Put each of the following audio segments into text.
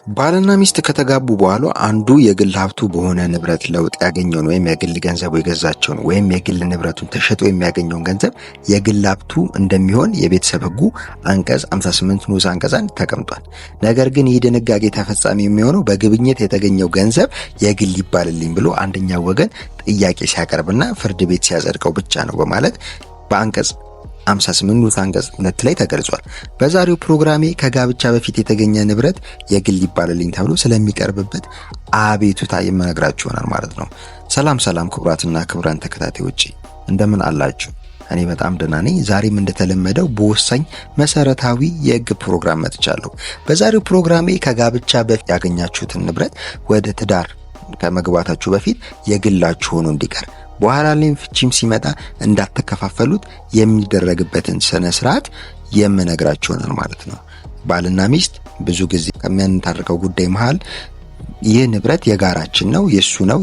ባልና ሚስት ከተጋቡ በኋላ አንዱ የግል ሀብቱ በሆነ ንብረት ለውጥ ያገኘውን ወይም የግል ገንዘቡ የገዛቸውን ወይም የግል ንብረቱን ተሸጦ የሚያገኘውን ገንዘብ የግል ሀብቱ እንደሚሆን የቤተሰብ ሕጉ አንቀጽ 58 ንዑስ አንቀጽ 1 ተቀምጧል። ነገር ግን ይህ ድንጋጌ ተፈጻሚ የሚሆነው በግብይት የተገኘው ገንዘብ የግል ይባልልኝ ብሎ አንደኛው ወገን ጥያቄ ሲያቀርብና ፍርድ ቤት ሲያጸድቀው ብቻ ነው በማለት በአንቀጽ 58 ንዑስ አንቀጽ 2 ላይ ተገልጿል። በዛሬው ፕሮግራሜ ከጋብቻ በፊት የተገኘ ንብረት የግል ይባልልኝ ተብሎ ስለሚቀርብበት አቤቱታ የምነግራችሁ ይሆናል ማለት ነው። ሰላም ክቡራትና ክቡራን ተከታታዮቼ እንደምን አላችሁ? እኔ በጣም ደህና ነኝ። ዛሬም እንደተለመደው በወሳኝ መሰረታዊ የህግ ፕሮግራም መጥቻለሁ። በዛሬው ፕሮግራሜ ከጋብቻ በፊት ያገኛችሁትን ንብረት ወደ ትዳር ከመግባታችሁ በፊት የግላችሁ ሆኖ እንዲቀር በኋላ ላይ ፍቺም ሲመጣ እንዳትከፋፈሉት የሚደረግበትን ስነ ስርዓት የምነግራችሁ ነው ማለት ነው። ባልና ሚስት ብዙ ጊዜ ከሚያንታርቀው ጉዳይ መሃል ይህ ንብረት የጋራችን ነው፣ የሱ ነው፣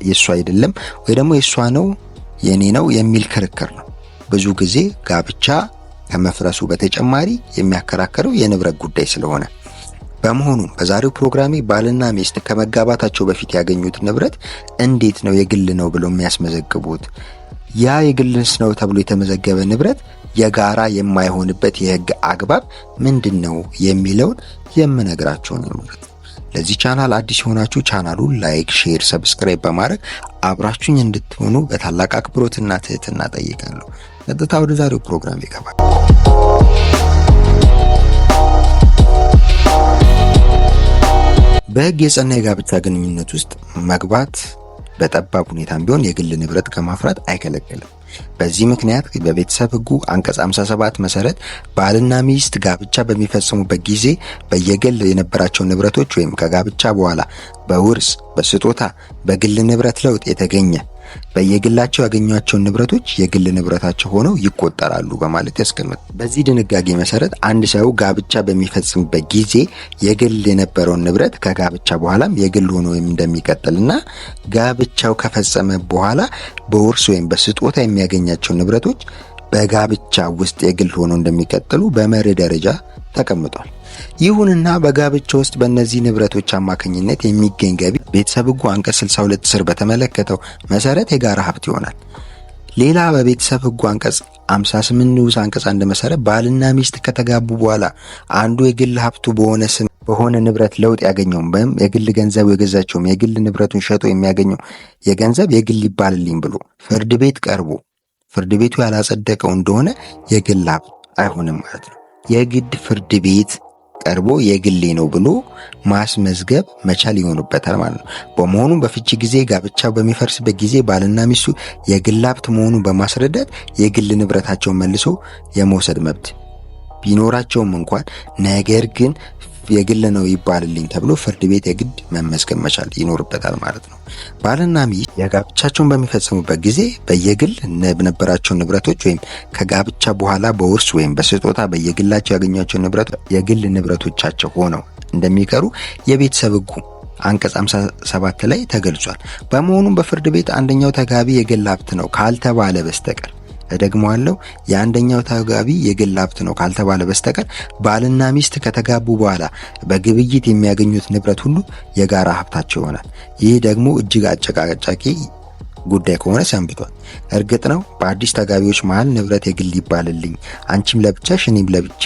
የሱ አይደለም ወይ ደግሞ የሷ ነው የኔ ነው የሚል ክርክር ነው። ብዙ ጊዜ ጋብቻ ከመፍረሱ በተጨማሪ የሚያከራክረው የንብረት ጉዳይ ስለሆነ በመሆኑም በዛሬው ፕሮግራሜ ባልና ሚስት ከመጋባታቸው በፊት ያገኙት ንብረት እንዴት ነው የግል ነው ብለው የሚያስመዘግቡት፣ ያ የግልስ ነው ተብሎ የተመዘገበ ንብረት የጋራ የማይሆንበት የህግ አግባብ ምንድነው የሚለውን የምነግራችሁ ነው ማለት ነው። ለዚህ ቻናል አዲስ የሆናችሁ ቻናሉን ላይክ፣ ሼር፣ ሰብስክራይብ በማድረግ አብራችሁኝ እንድትሆኑ በታላቅ አክብሮትና ትህትና ጠይቃለሁ። ቀጥታ ወደ ዛሬው ፕሮግራም ይገባል። በህግ የጸና የጋብቻ ግንኙነት ውስጥ መግባት በጠባብ ሁኔታም ቢሆን የግል ንብረት ከማፍራት አይከለከልም። በዚህ ምክንያት በቤተሰብ ሕጉ አንቀጽ 57 መሰረት ባልና ሚስት ጋብቻ በሚፈጽሙበት ጊዜ በየግል የነበራቸው ንብረቶች ወይም ከጋብቻ በኋላ በውርስ፣ በስጦታ፣ በግል ንብረት ለውጥ የተገኘ በየግላቸው ያገኟቸው ንብረቶች የግል ንብረታቸው ሆነው ይቆጠራሉ በማለት ያስቀምጣል። በዚህ ድንጋጌ መሰረት አንድ ሰው ጋብቻ በሚፈጽምበት ጊዜ የግል የነበረውን ንብረት ከጋብቻ በኋላም የግል ሆኖ እንደሚቀጥልና ጋብቻው ከፈጸመ በኋላ በውርስ ወይም በስጦታ የሚያገኛቸው ንብረቶች በጋብቻ ውስጥ የግል ሆኖ እንደሚቀጥሉ በመርህ ደረጃ ተቀምጧል። ይሁንና በጋብቻ ውስጥ በእነዚህ ንብረቶች አማካኝነት የሚገኝ ገቢ ቤተሰብ ሕጉ አንቀጽ 62 ስር በተመለከተው መሰረት የጋራ ሀብት ይሆናል። ሌላ በቤተሰብ ሕጉ አንቀጽ 58 ንዑስ አንቀጽ 1 መሰረት ባልና ሚስት ከተጋቡ በኋላ አንዱ የግል ሀብቱ በሆነ ንብረት ለውጥ ያገኘውን ወይም የግል ገንዘቡ የገዛቸውም የግል ንብረቱን ሸጦ የሚያገኘው የገንዘብ የግል ይባልልኝ ብሎ ፍርድ ቤት ቀርቦ ፍርድ ቤቱ ያላጸደቀው እንደሆነ የግል ሀብት አይሆንም ማለት ነው። የግድ ፍርድ ቤት ቀርቦ የግሌ ነው ብሎ ማስመዝገብ መቻል ይሆንበታል ማለት ነው። በመሆኑም በፍቺ ጊዜ ጋብቻው በሚፈርስበት ጊዜ ባልና ሚስቱ የግል ሀብት መሆኑን በማስረዳት የግል ንብረታቸውን መልሶ የመውሰድ መብት ቢኖራቸውም እንኳን ነገር ግን የግል ነው ይባልልኝ ተብሎ ፍርድ ቤት የግድ መመዝገብ መቻል ይኖርበታል ማለት ነው። ባልና ሚስት የጋብቻቸውን በሚፈጽሙበት ጊዜ በየግል ነበራቸው ንብረቶች ወይም ከጋብቻ በኋላ በውርስ ወይም በስጦታ በየግላቸው ያገኟቸው ንብረቶች የግል ንብረቶቻቸው ሆነው እንደሚቀሩ የቤተሰብ ሕጉ አንቀጽ 57 ላይ ተገልጿል። በመሆኑም በፍርድ ቤት አንደኛው ተጋቢ የግል ሀብት ነው ካልተባለ በስተቀር እደግመዋለሁ፣ የአንደኛው ተጋቢ የግል ሀብት ነው ካልተባለ በስተቀር ባልና ሚስት ከተጋቡ በኋላ በግብይት የሚያገኙት ንብረት ሁሉ የጋራ ሀብታቸው ይሆናል። ይህ ደግሞ እጅግ አጨቃጫቂ ጉዳይ ከሆነ ሰንብቷል። እርግጥ ነው በአዲስ ተጋቢዎች መሃል ንብረት የግል ይባልልኝ፣ አንቺም ለብቻሽ እኔም ለብቼ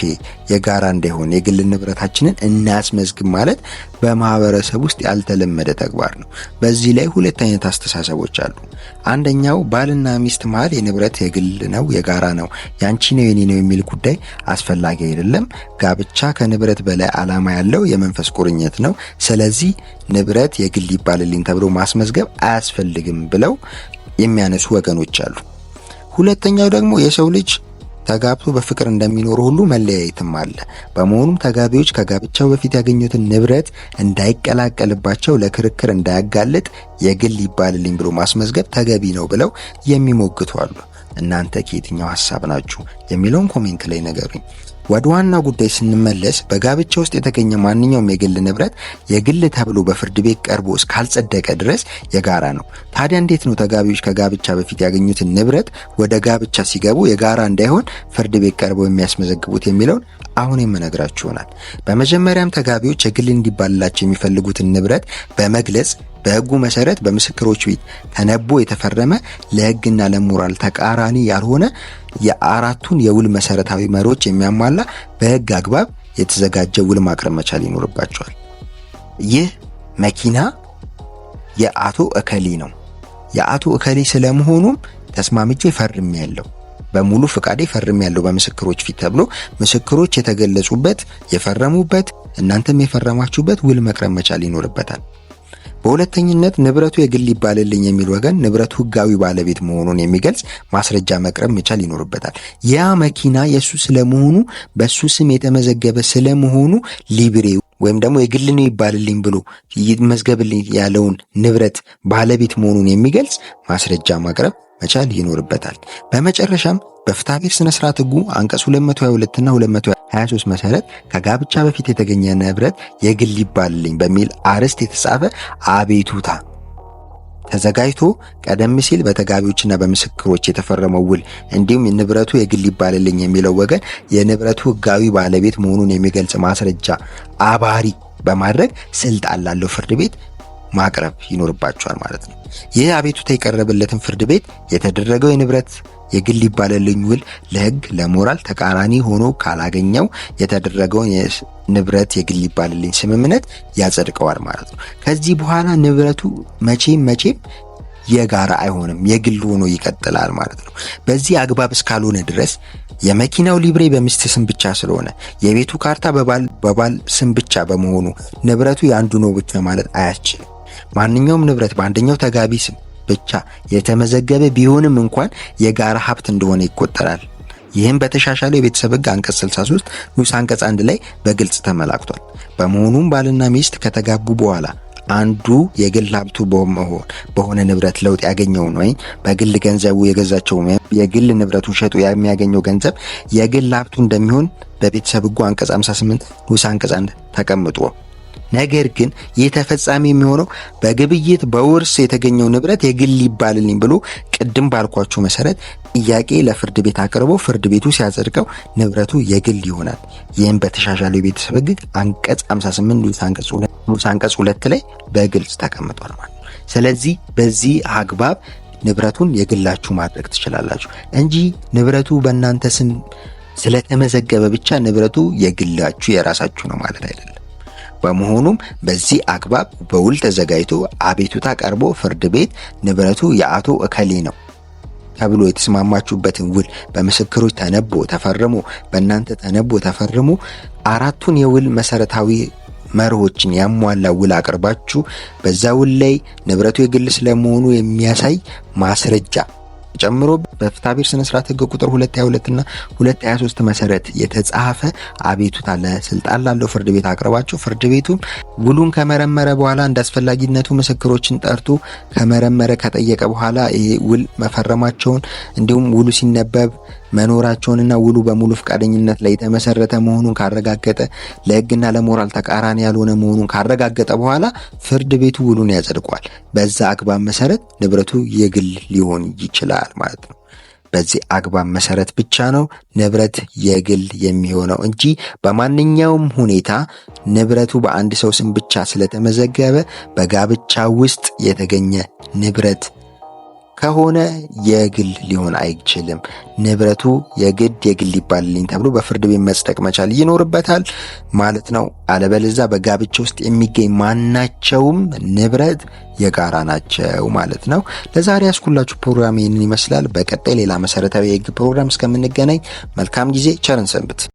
የጋራ እንዳይሆን የግል ንብረታችንን እናስመዝግብ ማለት በማህበረሰብ ውስጥ ያልተለመደ ተግባር ነው። በዚህ ላይ ሁለት አይነት አስተሳሰቦች አሉ። አንደኛው ባልና ሚስት መሃል የንብረት የግል ነው የጋራ ነው ያንቺ ነው የኔ ነው የሚል ጉዳይ አስፈላጊ አይደለም፣ ጋብቻ ከንብረት በላይ ዓላማ ያለው የመንፈስ ቁርኝት ነው፣ ስለዚህ ንብረት የግል ይባልልኝ ተብሎ ማስመዝገብ አያስፈልግም ብለው የሚያነሱ ወገኖች አሉ። ሁለተኛው ደግሞ የሰው ልጅ ተጋብቶ በፍቅር እንደሚኖር ሁሉ መለያየትም አለ። በመሆኑም ተጋቢዎች ከጋብቻው በፊት ያገኙትን ንብረት እንዳይቀላቀልባቸው ለክርክር እንዳያጋልጥ የግል ይባልልኝ ብሎ ማስመዝገብ ተገቢ ነው ብለው የሚሞግቱ አሉ። እናንተ ከየትኛው ሐሳብ ናችሁ የሚለውን ኮሜንት ላይ ነገሩኝ። ወደ ዋናው ጉዳይ ስንመለስ በጋብቻ ውስጥ የተገኘ ማንኛውም የግል ንብረት የግል ተብሎ በፍርድ ቤት ቀርቦ እስካልጸደቀ ድረስ የጋራ ነው። ታዲያ እንዴት ነው ተጋቢዎች ከጋብቻ በፊት ያገኙትን ንብረት ወደ ጋብቻ ሲገቡ የጋራ እንዳይሆን ፍርድ ቤት ቀርበው የሚያስመዘግቡት የሚለውን አሁን የምነግራችሁ ይሆናል። በመጀመሪያም ተጋቢዎች የግል እንዲባልላቸው የሚፈልጉትን ንብረት በመግለጽ በሕጉ መሰረት በምስክሮች ፊት ተነቦ የተፈረመ ለሕግና ለሞራል ተቃራኒ ያልሆነ የአራቱን የውል መሰረታዊ መርሆች የሚያሟላ በሕግ አግባብ የተዘጋጀ ውል ማቅረብ መቻል ይኖርባቸዋል። ይህ መኪና የአቶ እከሌ ነው፣ የአቶ እከሌ ስለመሆኑም ተስማምቼ ፈርሜያለሁ፣ በሙሉ ፍቃዴ ፈርሜያለሁ በምስክሮች ፊት ተብሎ ምስክሮች የተገለጹበት የፈረሙበት እናንተም የፈረማችሁበት ውል መቅረብ መቻል ይኖርበታል። በሁለተኝነት ንብረቱ የግል ይባልልኝ የሚል ወገን ንብረቱ ሕጋዊ ባለቤት መሆኑን የሚገልጽ ማስረጃ መቅረብ መቻል ይኖርበታል። ያ መኪና የሱ ስለመሆኑ በሱ ስም የተመዘገበ ስለመሆኑ ሊብሬ ወይም ደግሞ የግል ነው ይባልልኝ ብሎ ይመዝገብልኝ ያለውን ንብረት ባለቤት መሆኑን የሚገልጽ ማስረጃ ማቅረብ መቻል ይኖርበታል። በመጨረሻም በፍትሐብሔር ስነ ስርዓት ሕጉ አንቀጽ 222 እና 223 መሰረት ከጋብቻ በፊት የተገኘ ንብረት የግል ይባልልኝ በሚል አርዕስት የተጻፈ አቤቱታ ተዘጋጅቶ ቀደም ሲል በተጋቢዎችና በምስክሮች የተፈረመው ውል እንዲሁም ንብረቱ የግል ይባልልኝ የሚለው ወገን የንብረቱ ሕጋዊ ባለቤት መሆኑን የሚገልጽ ማስረጃ አባሪ በማድረግ ስልጣን ላለው ፍርድ ቤት ማቅረብ ይኖርባቸዋል ማለት ነው። ይህ አቤቱታ የቀረበለትን ፍርድ ቤት የተደረገው የንብረት የግል ይባልልኝ ውል ለሕግ ለሞራል ተቃራኒ ሆኖ ካላገኘው የተደረገውን የንብረት የግል ይባልልኝ ስምምነት ያጸድቀዋል ማለት ነው። ከዚህ በኋላ ንብረቱ መቼም የጋራ አይሆንም፣ የግል ሆኖ ይቀጥላል ማለት ነው። በዚህ አግባብ እስካልሆነ ድረስ የመኪናው ሊብሬ በሚስት ስም ብቻ ስለሆነ የቤቱ ካርታ በባል ስም ብቻ በመሆኑ ንብረቱ የአንዱ ነው ብቻ ማለት አያስችልም። ማንኛውም ንብረት በአንደኛው ተጋቢ ስም ብቻ የተመዘገበ ቢሆንም እንኳን የጋራ ሀብት እንደሆነ ይቆጠራል። ይህም በተሻሻለው የቤተሰብ ሕግ አንቀጽ 63 ንዑስ አንቀጽ 1 ላይ በግልጽ ተመላክቷል። በመሆኑም ባልና ሚስት ከተጋቡ በኋላ አንዱ የግል ሀብቱ በሆነ ንብረት ለውጥ ያገኘውን ወይም በግል ገንዘቡ የገዛቸው የግል ንብረቱን ሸጡ የሚያገኘው ገንዘብ የግል ሀብቱ እንደሚሆን በቤተሰብ ሕጉ አንቀጽ 58 ንዑስ አንቀጽ 1 ተቀምጦ፣ ነገር ግን ይህ ተፈጻሚ የሚሆነው በግብይት በውርስ የተገኘው ንብረት የግል ይባልልኝ ብሎ ቅድም ባልኳችሁ መሰረት ጥያቄ ለፍርድ ቤት አቅርቦ ፍርድ ቤቱ ሲያጸድቀው ንብረቱ የግል ይሆናል። ይህም በተሻሻለው የቤተሰብ ሕግ አንቀጽ 58 ንዑስ አንቀጽ 2 ላይ በግልጽ ተቀምጧል ማለት ነው። ስለዚህ በዚህ አግባብ ንብረቱን የግላችሁ ማድረግ ትችላላችሁ እንጂ ንብረቱ በእናንተ ስም ስለተመዘገበ ብቻ ንብረቱ የግላችሁ የራሳችሁ ነው ማለት አይደለም። በመሆኑም በዚህ አግባብ በውል ተዘጋጅቶ አቤቱታ ቀርቦ ፍርድ ቤት ንብረቱ የአቶ እከሌ ነው ተብሎ የተስማማችሁበትን ውል በምስክሮች ተነቦ ተፈርሞ በእናንተ ተነቦ ተፈርሞ አራቱን የውል መሰረታዊ መርሆችን ያሟላ ውል አቅርባችሁ በዛ ውል ላይ ንብረቱ የግል ስለመሆኑ የሚያሳይ ማስረጃ ጨምሮ በፍትሐብሔር ስነ ስርዓት ሕግ ቁጥር 222 እና 223 መሰረት የተጻፈ አቤቱታ ለስልጣን ላለው ፍርድ ቤት አቅርባችሁ ፍርድ ቤቱም ውሉን ከመረመረ በኋላ እንዳስፈላጊነቱ ምስክሮችን ጠርቶ ከመረመረ ከጠየቀ በኋላ ይሄ ውል መፈረማቸውን እንዲሁም ውሉ ሲነበብ መኖራቸውንና ውሉ በሙሉ ፈቃደኝነት ላይ የተመሰረተ መሆኑን ካረጋገጠ ለሕግና ለሞራል ተቃራኒ ያልሆነ መሆኑን ካረጋገጠ በኋላ ፍርድ ቤቱ ውሉን ያጸድቋል። በዛ አግባብ መሰረት ንብረቱ የግል ሊሆን ይችላል ማለት ነው። በዚህ አግባብ መሰረት ብቻ ነው ንብረት የግል የሚሆነው እንጂ በማንኛውም ሁኔታ ንብረቱ በአንድ ሰው ስም ብቻ ስለተመዘገበ በጋብቻ ውስጥ የተገኘ ንብረት ከሆነ የግል ሊሆን አይችልም። ንብረቱ የግል ይባልልኝ ተብሎ በፍርድ ቤት መጽደቅ መቻል ይኖርበታል ማለት ነው። አለበለዚያ በጋብቻ ውስጥ የሚገኝ ማናቸውም ንብረት የጋራ ናቸው ማለት ነው። ለዛሬ ያስኩላችሁ ፕሮግራም ይህንን ይመስላል። በቀጣይ ሌላ መሰረታዊ የሕግ ፕሮግራም እስከምንገናኝ መልካም ጊዜ፣ ቸርን ሰንብት።